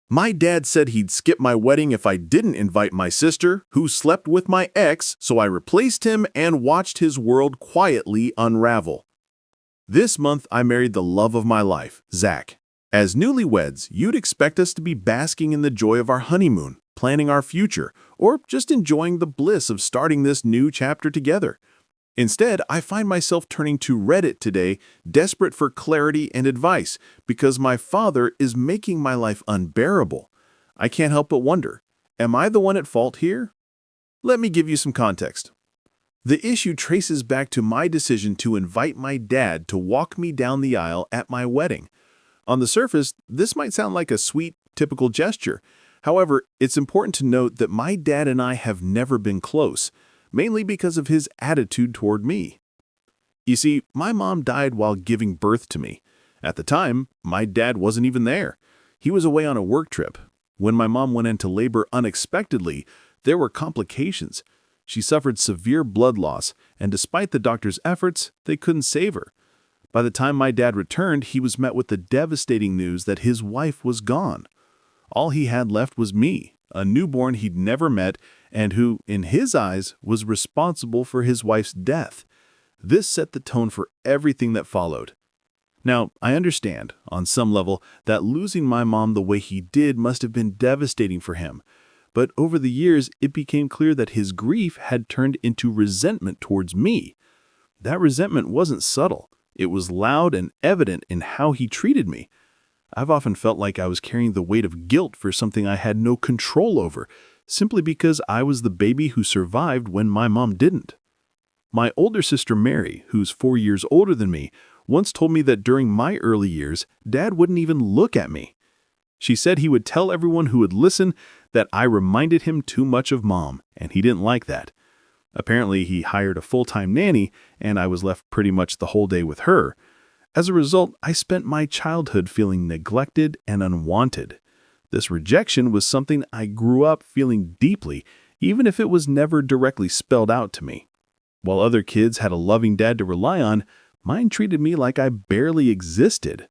My dad said he'd skip my wedding if I didn't invite my sister, who slept with my ex, so I replaced him and watched his world quietly unravel. This month, I married the love of my life, Zach. As newlyweds, you'd expect us to be basking in the joy of our honeymoon, planning our future, or just enjoying the bliss of starting this new chapter together. Instead, I find myself turning to Reddit today, desperate for clarity and advice, because my father is making my life unbearable. I can't help but wonder, am I the one at fault here? Let me give you some context. The issue traces back to my decision to invite my dad to walk me down the aisle at my wedding. On the surface, this might sound like a sweet, typical gesture. However, it's important to note that my dad and I have never been close, mainly because of his attitude toward me. You see, my mom died while giving birth to me. At the time, my dad wasn't even there. He was away on a work trip. When my mom went into labor unexpectedly, there were complications. She suffered severe blood loss, and despite the doctor's efforts, they couldn't save her. By the time my dad returned, he was met with the devastating news that his wife was gone. All he had left was me, a newborn he'd never met and who, in his eyes, was responsible for his wife's death. This set the tone for everything that followed. Now, I understand, on some level, that losing my mom the way he did must have been devastating for him. But over the years, it became clear that his grief had turned into resentment towards me. That resentment wasn't subtle. It was loud and evident in how he treated me. I've often felt like I was carrying the weight of guilt for something I had no control over, simply because I was the baby who survived when my mom didn't. My older sister Mary, who's 4 years older than me, once told me that during my early years, Dad wouldn't even look at me. She said he would tell everyone who would listen that I reminded him too much of Mom, and he didn't like that. Apparently, he hired a full-time nanny, and I was left pretty much the whole day with her. As a result, I spent my childhood feeling neglected and unwanted. This rejection was something I grew up feeling deeply, even if it was never directly spelled out to me. While other kids had a loving dad to rely on, mine treated me like I barely existed.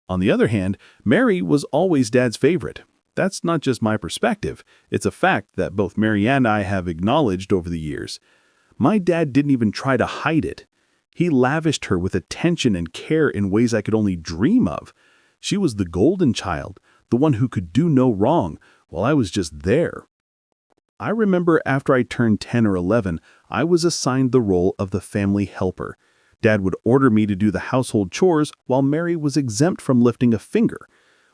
On the other hand, Mary was always Dad's favorite. That's not just my perspective. It's a fact that both Mary and I have acknowledged over the years. My dad didn't even try to hide it. He lavished her with attention and care in ways I could only dream of. She was the golden child, the one who could do no wrong, while I was just there. I remember after I turned 10 or 11, I was assigned the role of the family helper. Dad would order me to do the household chores while Mary was exempt from lifting a finger.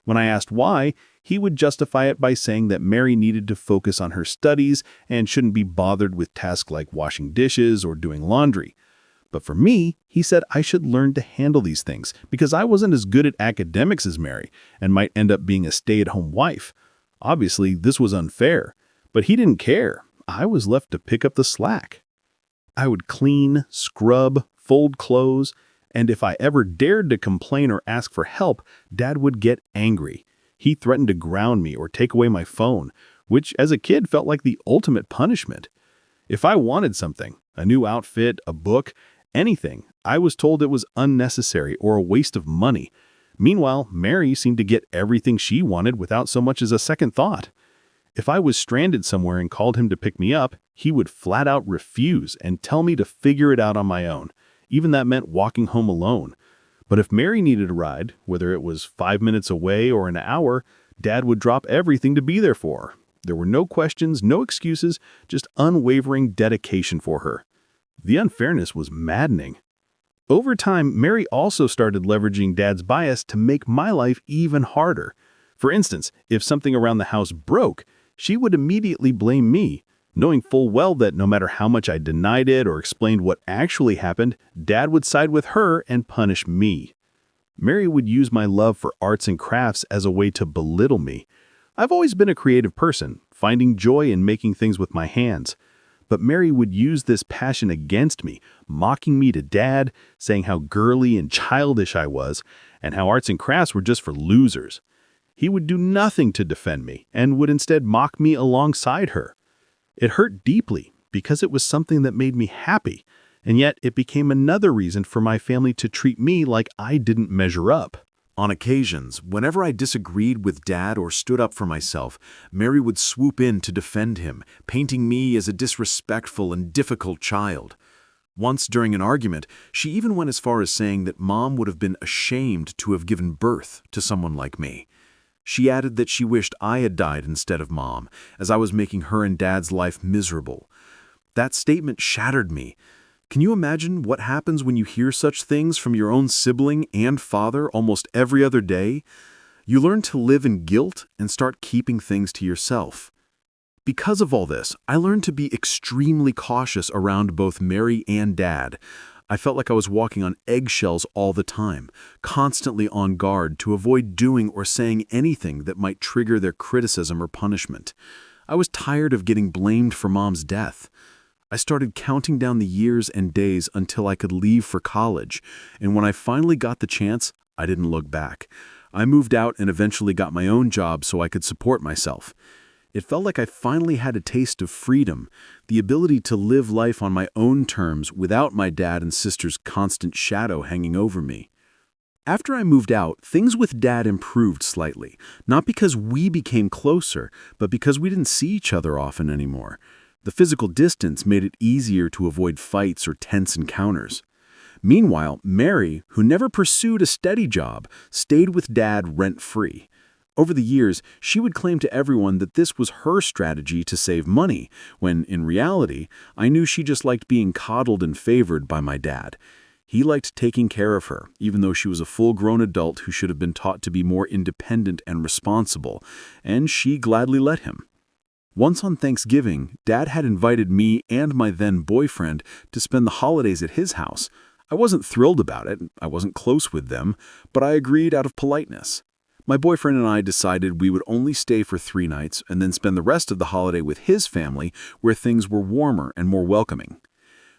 When I asked why, he would justify it by saying that Mary needed to focus on her studies and shouldn't be bothered with tasks like washing dishes or doing laundry. But for me, he said I should learn to handle these things because I wasn't as good at academics as Mary and might end up being a stay-at-home wife. Obviously, this was unfair, but he didn't care. I was left to pick up the slack. I would clean, scrub, fold clothes, and if I ever dared to complain or ask for help, Dad would get angry. He threatened to ground me or take away my phone, which as a kid felt like the ultimate punishment. If I wanted something, a new outfit, a book, anything, I was told it was unnecessary or a waste of money. Meanwhile, Mary seemed to get everything she wanted without so much as a second thought. If I was stranded somewhere and called him to pick me up, he would flat out refuse and tell me to figure it out on my own. Even that meant walking home alone. But if Mary needed a ride, whether it was 5 minutes away or an hour, Dad would drop everything to be there for her. There were no questions, no excuses, just unwavering dedication for her. The unfairness was maddening. Over time, Mary also started leveraging Dad's bias to make my life even harder. For instance, if something around the house broke, she would immediately blame me, knowing full well that no matter how much I denied it or explained what actually happened, Dad would side with her and punish me. Mary would use my love for arts and crafts as a way to belittle me. I've always been a creative person, finding joy in making things with my hands. But Mary would use this passion against me, mocking me to Dad, saying how girly and childish I was, and how arts and crafts were just for losers. He would do nothing to defend me and would instead mock me alongside her. It hurt deeply because it was something that made me happy, and yet it became another reason for my family to treat me like I didn't measure up. On occasions, whenever I disagreed with Dad or stood up for myself, Mary would swoop in to defend him, painting me as a disrespectful and difficult child. Once during an argument, she even went as far as saying that Mom would have been ashamed to have given birth to someone like me. She added that she wished I had died instead of Mom, as I was making her and Dad's life miserable. That statement shattered me. Can you imagine what happens when you hear such things from your own sibling and father almost every other day? You learn to live in guilt and start keeping things to yourself. Because of all this, I learned to be extremely cautious around both Mary and Dad. I felt like I was walking on eggshells all the time, constantly on guard to avoid doing or saying anything that might trigger their criticism or punishment. I was tired of getting blamed for Mom's death. I started counting down the years and days until I could leave for college, and when I finally got the chance, I didn't look back. I moved out and eventually got my own job so I could support myself. It felt like I finally had a taste of freedom, the ability to live life on my own terms without my dad and sister's constant shadow hanging over me. After I moved out, things with Dad improved slightly, not because we became closer, but because we didn't see each other often anymore. The physical distance made it easier to avoid fights or tense encounters. Meanwhile, Mary, who never pursued a steady job, stayed with Dad rent-free. Over the years, she would claim to everyone that this was her strategy to save money, when, in reality, I knew she just liked being coddled and favored by my dad. He liked taking care of her, even though she was a full-grown adult who should have been taught to be more independent and responsible, and she gladly let him. Once on Thanksgiving, Dad had invited me and my then-boyfriend to spend the holidays at his house. I wasn't thrilled about it, I wasn't close with them, but I agreed out of politeness. My boyfriend and I decided we would only stay for 3 nights and then spend the rest of the holiday with his family where things were warmer and more welcoming.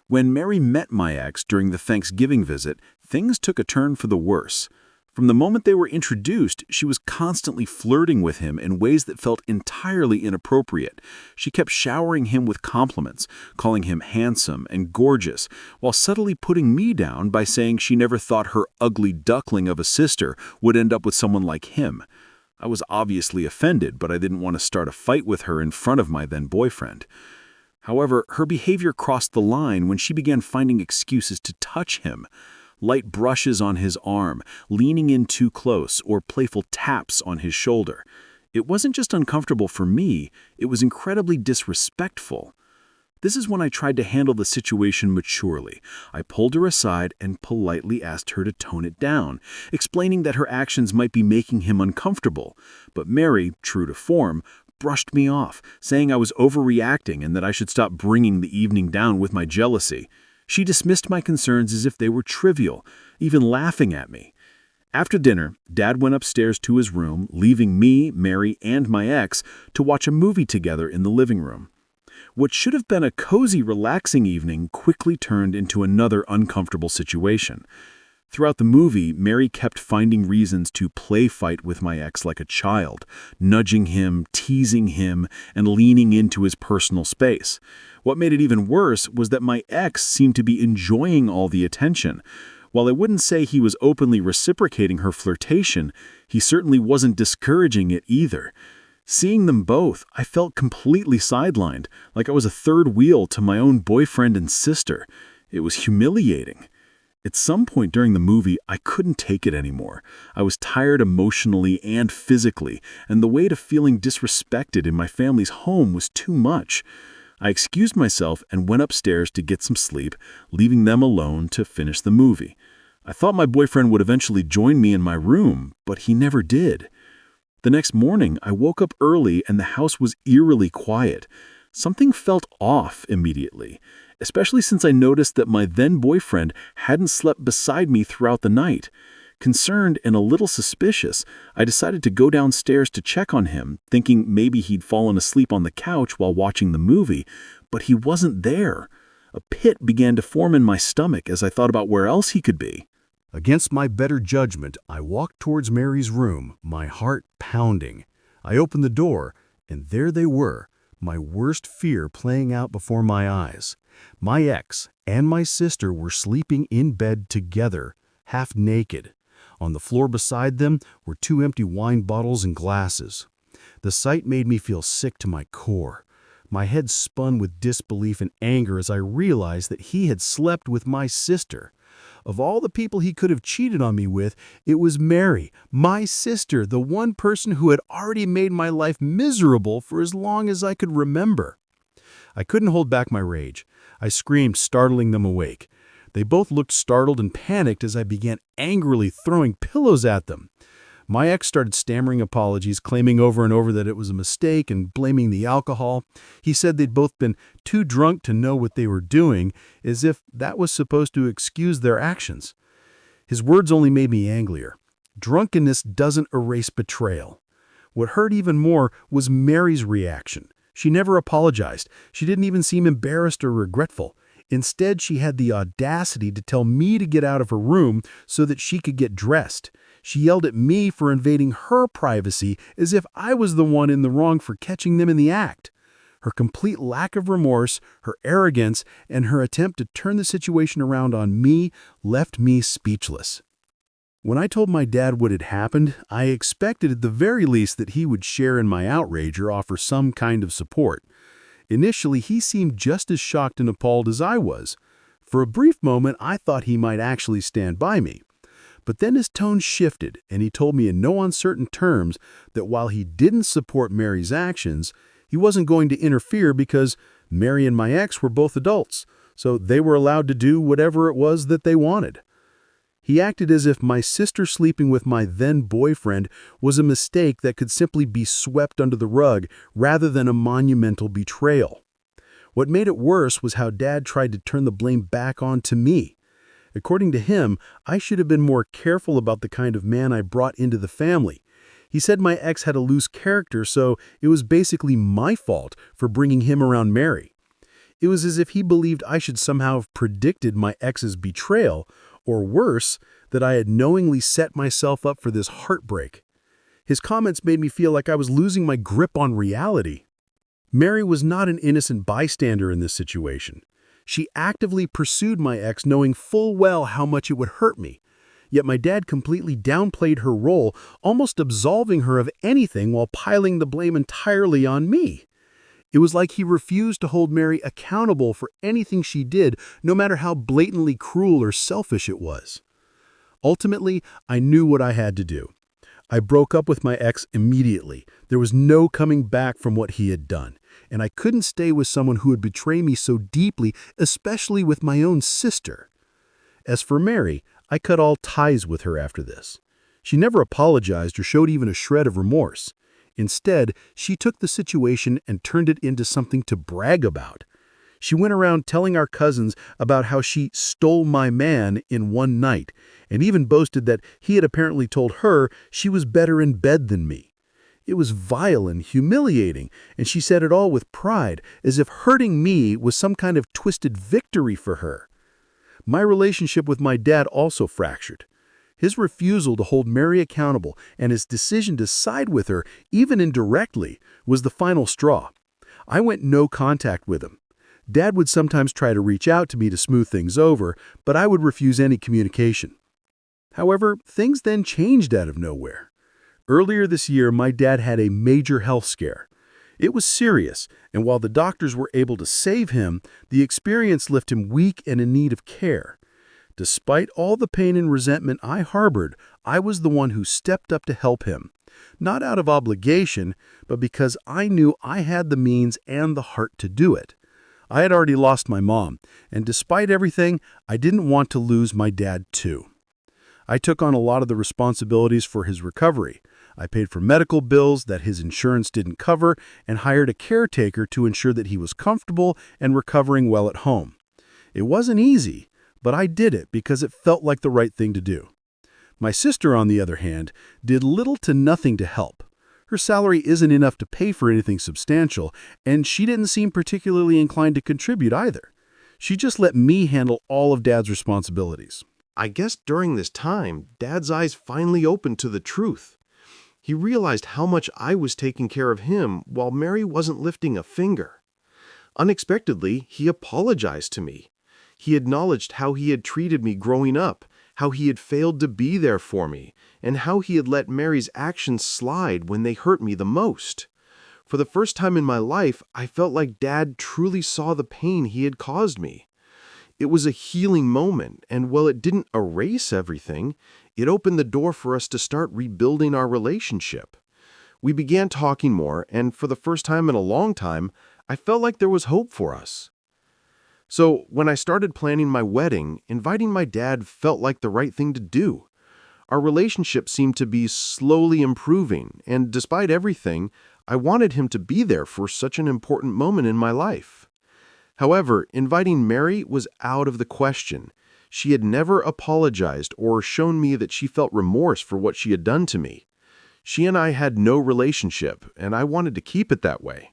When Mary met my ex during the Thanksgiving visit, things took a turn for the worse. From the moment they were introduced, she was constantly flirting with him in ways that felt entirely inappropriate. She kept showering him with compliments, calling him handsome and gorgeous, while subtly putting me down by saying she never thought her ugly duckling of a sister would end up with someone like him. I was obviously offended, but I didn't want to start a fight with her in front of my then-boyfriend. However, her behavior crossed the line when she began finding excuses to touch him. Light brushes on his arm, leaning in too close, or playful taps on his shoulder. It wasn't just uncomfortable for me, it was incredibly disrespectful. This is when I tried to handle the situation maturely. I pulled her aside and politely asked her to tone it down, explaining that her actions might be making him uncomfortable. But Mary, true to form, brushed me off, saying I was overreacting and that I should stop bringing the evening down with my jealousy. She dismissed my concerns as if they were trivial, even laughing at me. After dinner, Dad went upstairs to his room, leaving me, Mary, and my ex to watch a movie together in the living room. What should have been a cozy, relaxing evening quickly turned into another uncomfortable situation. Throughout the movie, Mary kept finding reasons to play fight with my ex like a child, nudging him, teasing him, and leaning into his personal space. What made it even worse was that my ex seemed to be enjoying all the attention. While I wouldn't say he was openly reciprocating her flirtation, he certainly wasn't discouraging it either. Seeing them both, I felt completely sidelined, like I was a third wheel to my own boyfriend and sister. It was humiliating. At some point during the movie, I couldn't take it anymore. I was tired emotionally and physically, and the weight of feeling disrespected in my family's home was too much. I excused myself and went upstairs to get some sleep, leaving them alone to finish the movie. I thought my boyfriend would eventually join me in my room, but he never did. The next morning, I woke up early and the house was eerily quiet. Something felt off immediately, especially since I noticed that my then-boyfriend hadn't slept beside me throughout the night. Concerned and a little suspicious, I decided to go downstairs to check on him, thinking maybe he'd fallen asleep on the couch while watching the movie, but he wasn't there. A pit began to form in my stomach as I thought about where else he could be. Against my better judgment, I walked towards Mary's room, my heart pounding. I opened the door, and there they were, my worst fear playing out before my eyes. My ex and my sister were sleeping in bed together, half naked. On the floor beside them were 2 empty wine bottles and glasses. The sight made me feel sick to my core. My head spun with disbelief and anger as I realized that he had slept with my sister. Of all the people he could have cheated on me with, it was Mary, my sister, the one person who had already made my life miserable for as long as I could remember. I couldn't hold back my rage. I screamed, startling them awake. They both looked startled and panicked as I began angrily throwing pillows at them. My ex started stammering apologies, claiming over and over that it was a mistake and blaming the alcohol. He said they'd both been too drunk to know what they were doing, as if that was supposed to excuse their actions. His words only made me angrier. Drunkenness doesn't erase betrayal. What hurt even more was Mary's reaction. She never apologized. She didn't even seem embarrassed or regretful. Instead, she had the audacity to tell me to get out of her room so that she could get dressed. She yelled at me for invading her privacy as if I was the one in the wrong for catching them in the act. Her complete lack of remorse, her arrogance, and her attempt to turn the situation around on me left me speechless. When I told my dad what had happened, I expected at the very least that he would share in my outrage or offer some kind of support. Initially, he seemed just as shocked and appalled as I was. For a brief moment, I thought he might actually stand by me. But then his tone shifted, and he told me in no uncertain terms that while he didn't support Mary's actions, he wasn't going to interfere because Mary and my ex were both adults, so they were allowed to do whatever it was that they wanted. He acted as if my sister sleeping with my then-boyfriend was a mistake that could simply be swept under the rug rather than a monumental betrayal. What made it worse was how Dad tried to turn the blame back onto me. According to him, I should have been more careful about the kind of man I brought into the family. He said my ex had a loose character, so it was basically my fault for bringing him around Mary. It was as if he believed I should somehow have predicted my ex's betrayal, or worse, that I had knowingly set myself up for this heartbreak. His comments made me feel like I was losing my grip on reality. Mary was not an innocent bystander in this situation. She actively pursued my ex knowing full well how much it would hurt me. Yet my dad completely downplayed her role, almost absolving her of anything while piling the blame entirely on me. It was like he refused to hold Mary accountable for anything she did, no matter how blatantly cruel or selfish it was. Ultimately, I knew what I had to do. I broke up with my ex immediately. There was no coming back from what he had done, and I couldn't stay with someone who would betray me so deeply, especially with my own sister. As for Mary, I cut all ties with her after this. She never apologized or showed even a shred of remorse. Instead, she took the situation and turned it into something to brag about. She went around telling our cousins about how she stole my man in one night, and even boasted that he had apparently told her she was better in bed than me. It was vile and humiliating, and she said it all with pride, as if hurting me was some kind of twisted victory for her. My relationship with my dad also fractured. His refusal to hold Mary accountable and his decision to side with her, even indirectly, was the final straw. I went no contact with him. Dad would sometimes try to reach out to me to smooth things over, but I would refuse any communication. However, things then changed out of nowhere. Earlier this year, my dad had a major health scare. It was serious, and while the doctors were able to save him, the experience left him weak and in need of care. Despite all the pain and resentment I harbored, I was the one who stepped up to help him. Not out of obligation, but because I knew I had the means and the heart to do it. I had already lost my mom, and despite everything, I didn't want to lose my dad too. I took on a lot of the responsibilities for his recovery. I paid for medical bills that his insurance didn't cover and hired a caretaker to ensure that he was comfortable and recovering well at home. It wasn't easy, but I did it because it felt like the right thing to do. My sister, on the other hand, did little to nothing to help. Her salary isn't enough to pay for anything substantial, and she didn't seem particularly inclined to contribute either. She just let me handle all of Dad's responsibilities. I guess during this time, Dad's eyes finally opened to the truth. He realized how much I was taking care of him while Mary wasn't lifting a finger. Unexpectedly, he apologized to me. He acknowledged how he had treated me growing up, how he had failed to be there for me, and how he had let Mary's actions slide when they hurt me the most. For the first time in my life, I felt like Dad truly saw the pain he had caused me. It was a healing moment, and while it didn't erase everything, it opened the door for us to start rebuilding our relationship. We began talking more, and for the first time in a long time, I felt like there was hope for us. So, when I started planning my wedding, inviting my dad felt like the right thing to do. Our relationship seemed to be slowly improving, and despite everything, I wanted him to be there for such an important moment in my life. However, inviting Mary was out of the question. She had never apologized or shown me that she felt remorse for what she had done to me. She and I had no relationship, and I wanted to keep it that way.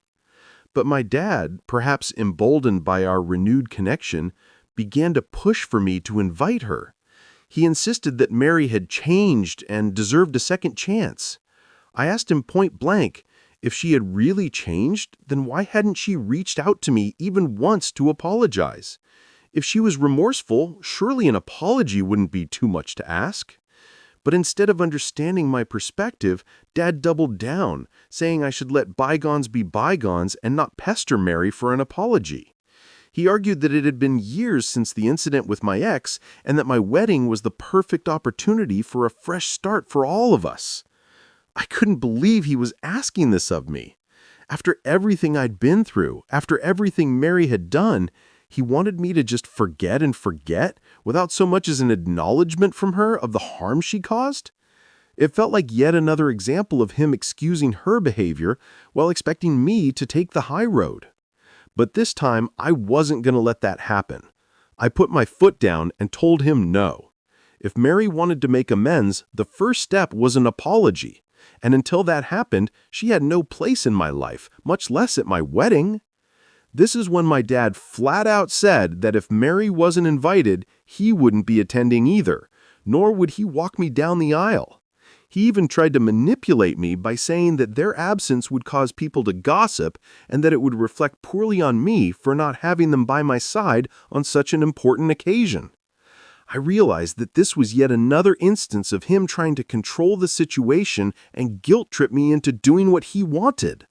But my dad, perhaps emboldened by our renewed connection, began to push for me to invite her. He insisted that Mary had changed and deserved a second chance. I asked him point blank, if she had really changed, then why hadn't she reached out to me even once to apologize? If she was remorseful, surely an apology wouldn't be too much to ask. But instead of understanding my perspective, Dad doubled down, saying I should let bygones be bygones and not pester Mary for an apology. He argued that it had been years since the incident with my ex and that my wedding was the perfect opportunity for a fresh start for all of us. I couldn't believe he was asking this of me. After everything I'd been through, after everything Mary had done, he wanted me to just forget and forget without so much as an acknowledgement from her of the harm she caused? It felt like yet another example of him excusing her behavior while expecting me to take the high road. But this time, I wasn't going to let that happen. I put my foot down and told him no. If Mary wanted to make amends, the first step was an apology. And until that happened, she had no place in my life, much less at my wedding. This is when my dad flat out said that if Mary wasn't invited, he wouldn't be attending either, nor would he walk me down the aisle. He even tried to manipulate me by saying that their absence would cause people to gossip and that it would reflect poorly on me for not having them by my side on such an important occasion. I realized that this was yet another instance of him trying to control the situation and guilt-trip me into doing what he wanted.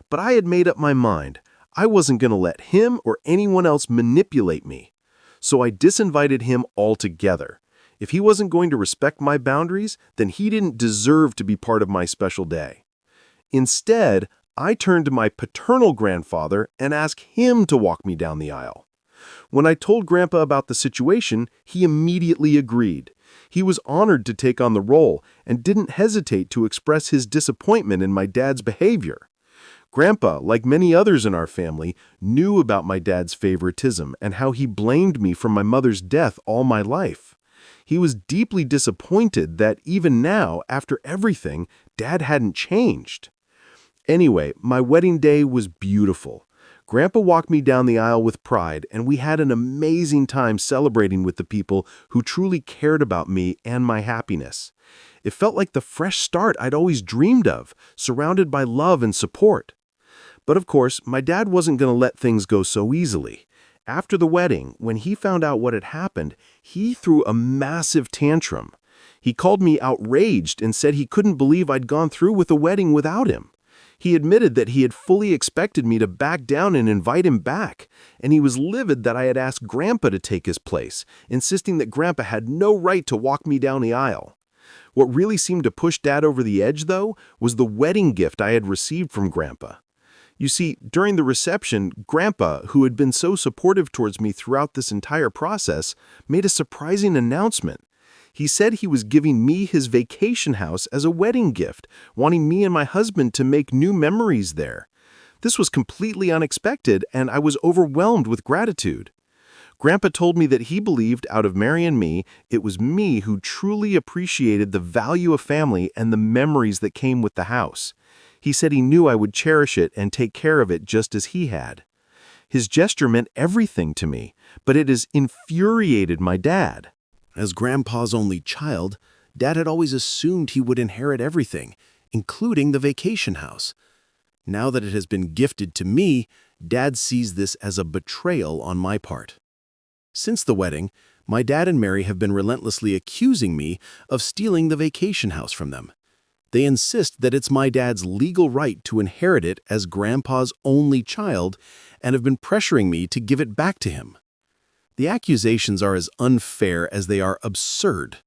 But I had made up my mind. I wasn't going to let him or anyone else manipulate me. So I disinvited him altogether. If he wasn't going to respect my boundaries, then he didn't deserve to be part of my special day. Instead, I turned to my paternal grandfather and asked him to walk me down the aisle. When I told Grandpa about the situation, he immediately agreed. He was honored to take on the role and didn't hesitate to express his disappointment in my dad's behavior. Grandpa, like many others in our family, knew about my dad's favoritism and how he blamed me for my mother's death all my life. He was deeply disappointed that even now, after everything, Dad hadn't changed. Anyway, my wedding day was beautiful. Grandpa walked me down the aisle with pride, and we had an amazing time celebrating with the people who truly cared about me and my happiness. It felt like the fresh start I'd always dreamed of, surrounded by love and support. But of course, my dad wasn't going to let things go so easily. After the wedding, when he found out what had happened, he threw a massive tantrum. He called me outraged and said he couldn't believe I'd gone through with the wedding without him. He admitted that he had fully expected me to back down and invite him back, and he was livid that I had asked Grandpa to take his place, insisting that Grandpa had no right to walk me down the aisle. What really seemed to push Dad over the edge, though, was the wedding gift I had received from Grandpa. You see, during the reception, Grandpa, who had been so supportive towards me throughout this entire process, made a surprising announcement. He said he was giving me his vacation house as a wedding gift, wanting me and my husband to make new memories there. This was completely unexpected, and I was overwhelmed with gratitude. Grandpa told me that he believed, out of Mary and me, it was me who truly appreciated the value of family and the memories that came with the house. He said he knew I would cherish it and take care of it just as he had. His gesture meant everything to me, but it has infuriated my dad. As Grandpa's only child, Dad had always assumed he would inherit everything, including the vacation house. Now that it has been gifted to me, Dad sees this as a betrayal on my part. Since the wedding, My dad and Mary have been relentlessly accusing me of stealing the vacation house from them. They insist that it's my dad's legal right to inherit it as Grandpa's only child and have been pressuring me to give it back to him. The accusations are as unfair as they are absurd.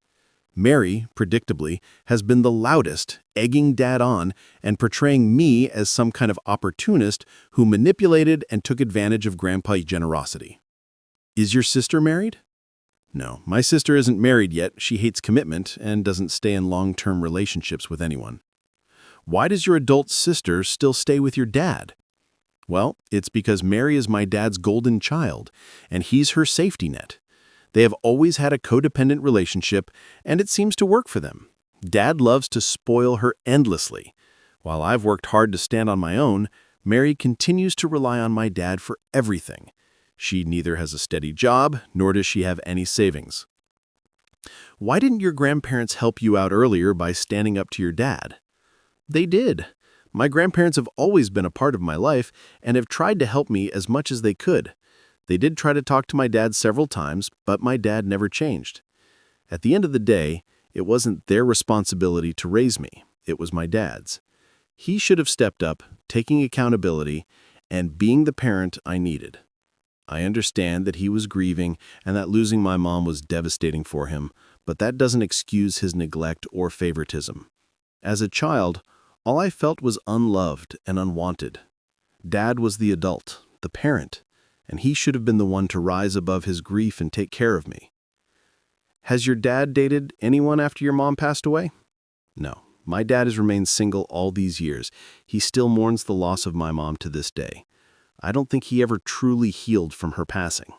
Mary, predictably, has been the loudest, egging Dad on and portraying me as some kind of opportunist who manipulated and took advantage of Grandpa's generosity. Is your sister married? No, my sister isn't married yet. She hates commitment and doesn't stay in long-term relationships with anyone. Why does your adult sister still stay with your dad? Well, it's because Mary is my dad's golden child, and he's her safety net. They have always had a codependent relationship, and it seems to work for them. Dad loves to spoil her endlessly. While I've worked hard to stand on my own, Mary continues to rely on my dad for everything. She neither has a steady job, nor does she have any savings. Why didn't your grandparents help you out earlier by standing up to your dad? They did. My grandparents have always been a part of my life and have tried to help me as much as they could. They did try to talk to my dad several times, but my dad never changed. At the end of the day, it wasn't their responsibility to raise me. It was my dad's. He should have stepped up, taking accountability, and being the parent I needed. I understand that he was grieving and that losing my mom was devastating for him, but that doesn't excuse his neglect or favoritism. As a child, all I felt was unloved and unwanted. Dad was the adult, the parent, and he should have been the one to rise above his grief and take care of me. Has your dad dated anyone after your mom passed away? No, my dad has remained single all these years. He still mourns the loss of my mom to this day. I don't think he ever truly healed from her passing.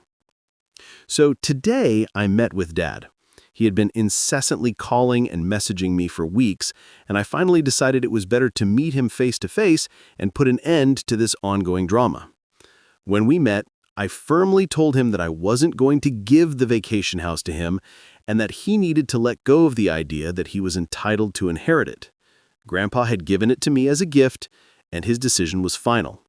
So today I met with Dad. He had been incessantly calling and messaging me for weeks, and I finally decided it was better to meet him face to face and put an end to this ongoing drama. When we met, I firmly told him that I wasn't going to give the vacation house to him and that he needed to let go of the idea that he was entitled to inherit it. Grandpa had given it to me as a gift, and his decision was final.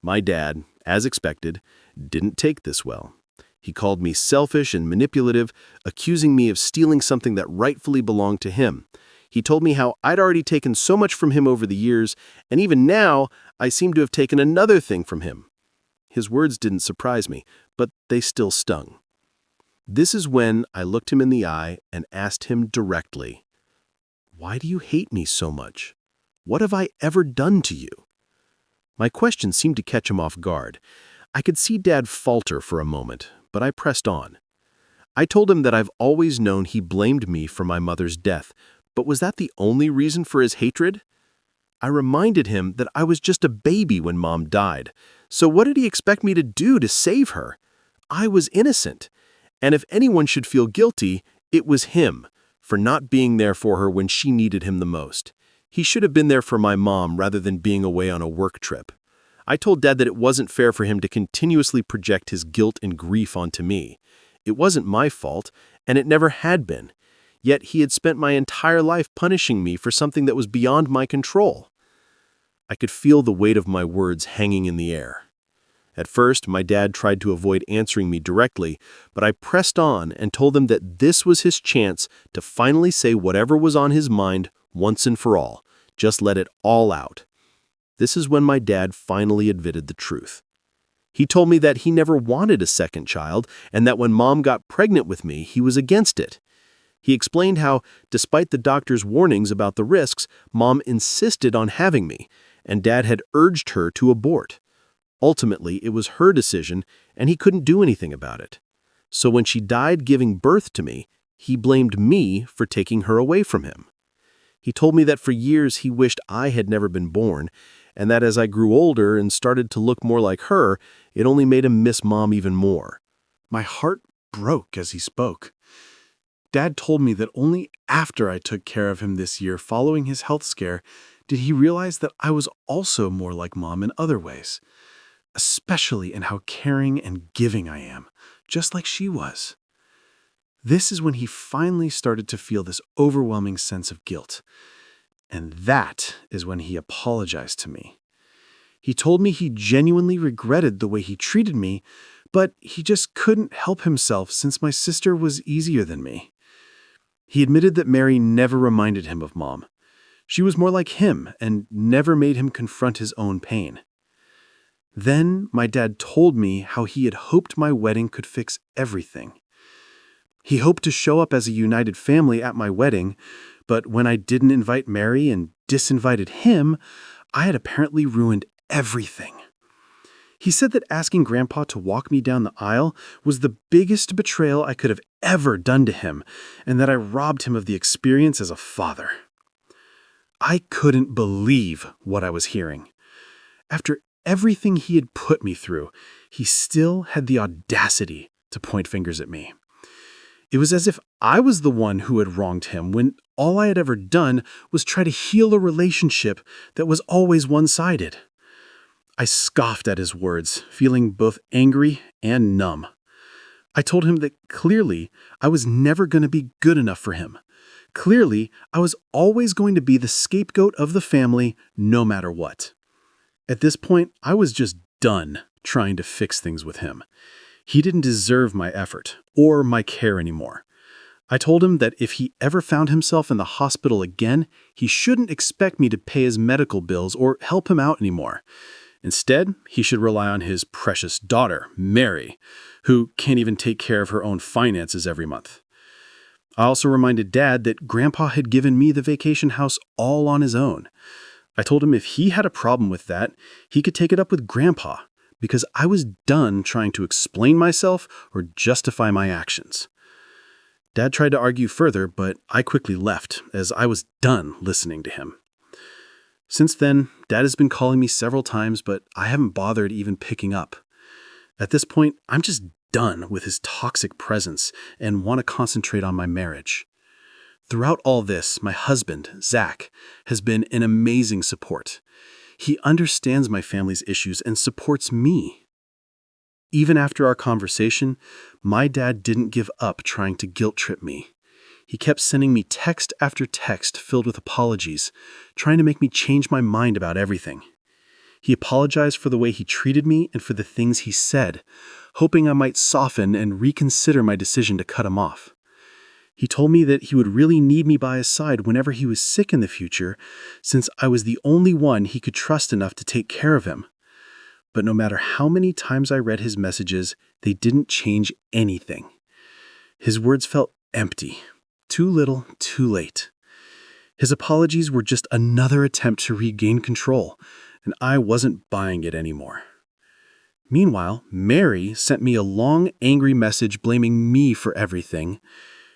My dad, as expected, didn't take this well. He called me selfish and manipulative, accusing me of stealing something that rightfully belonged to him. He told me how I'd already taken so much from him over the years, and even now, I seem to have taken another thing from him. His words didn't surprise me, but they still stung. This is when I looked him in the eye and asked him directly, "Why do you hate me so much? What have I ever done to you?" My question seemed to catch him off guard. I could see Dad falter for a moment, but I pressed on. I told him that I've always known he blamed me for my mother's death, but was that the only reason for his hatred? I reminded him that I was just a baby when Mom died, so what did he expect me to do to save her? I was innocent, and if anyone should feel guilty, it was him, for not being there for her when she needed him the most. He should have been there for my mom rather than being away on a work trip. I told Dad that it wasn't fair for him to continuously project his guilt and grief onto me. It wasn't my fault, and it never had been. Yet he had spent my entire life punishing me for something that was beyond my control. I could feel the weight of my words hanging in the air. At first, my dad tried to avoid answering me directly, but I pressed on and told him that this was his chance to finally say whatever was on his mind once and for all. Just let it all out. This is when my dad finally admitted the truth. He told me that he never wanted a second child and that when Mom got pregnant with me, he was against it. He explained how, despite the doctor's warnings about the risks, Mom insisted on having me, and Dad had urged her to abort. Ultimately, it was her decision, and he couldn't do anything about it. So when she died giving birth to me, he blamed me for taking her away from him. He told me that for years he wished I had never been born, and that as I grew older and started to look more like her, it only made him miss Mom even more. My heart broke as he spoke. Dad told me that only after I took care of him this year following his health scare did he realize that I was also more like Mom in other ways, especially in how caring and giving I am, just like she was. This is when he finally started to feel this overwhelming sense of guilt. And that is when he apologized to me. He told me he genuinely regretted the way he treated me, But he just couldn't help himself since my sister was easier than me. He admitted that Mary never reminded him of Mom. She was more like him and never made him confront his own pain. Then my dad told me how he had hoped my wedding could fix everything. He hoped to show up as a united family at my wedding, but when I didn't invite Mary and disinvited him, I had apparently ruined everything. He said that asking Grandpa to walk me down the aisle was the biggest betrayal I could have ever done to him, and that I robbed him of the experience as a father. I couldn't believe what I was hearing. After everything he had put me through, he still had the audacity to point fingers at me. It was as if I was the one who had wronged him when all I had ever done was try to heal a relationship that was always one-sided. I scoffed at his words, feeling both angry and numb. I told him that clearly I was never going to be good enough for him. Clearly, I was always going to be the scapegoat of the family, no matter what. At this point, I was just done trying to fix things with him. He didn't deserve my effort or my care anymore. I told him that if he ever found himself in the hospital again, he shouldn't expect me to pay his medical bills or help him out anymore. Instead, he should rely on his precious daughter, Mary, who can't even take care of her own finances every month. I also reminded Dad that Grandpa had given me the vacation house all on his own. I told him if he had a problem with that, he could take it up with Grandpa, because I was done trying to explain myself or justify my actions. Dad tried to argue further, but I quickly left, as I was done listening to him. Since then, Dad has been calling me several times, but I haven't bothered even picking up. At this point, I'm just done with his toxic presence and want to concentrate on my marriage. Throughout all this, my husband, Zach, has been an amazing support. He understands my family's issues and supports me. Even after our conversation, my dad didn't give up trying to guilt-trip me. He kept sending me text after text filled with apologies, trying to make me change my mind about everything. He apologized for the way he treated me and for the things he said, hoping I might soften and reconsider my decision to cut him off. He told me that he would really need me by his side whenever he was sick in the future, since I was the only one he could trust enough to take care of him. But no matter how many times I read his messages, they didn't change anything. His words felt empty. Too little, too late. His apologies were just another attempt to regain control, and I wasn't buying it anymore. Meanwhile, Mary sent me a long, angry message blaming me for everything.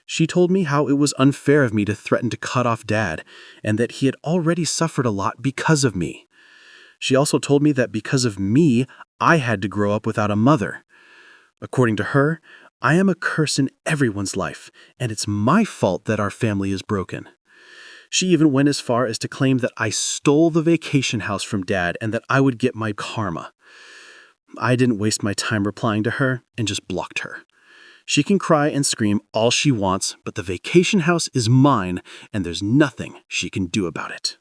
She told me how it was unfair of me to threaten to cut off Dad, and that he had already suffered a lot because of me. She also told me that because of me, I had to grow up without a mother. According to her, I am a curse in everyone's life, and it's my fault that our family is broken. She even went as far as to claim that I stole the vacation house from Dad and that I would get my karma. I didn't waste my time replying to her and just blocked her. She can cry and scream all she wants, but the vacation house is mine, and there's nothing she can do about it.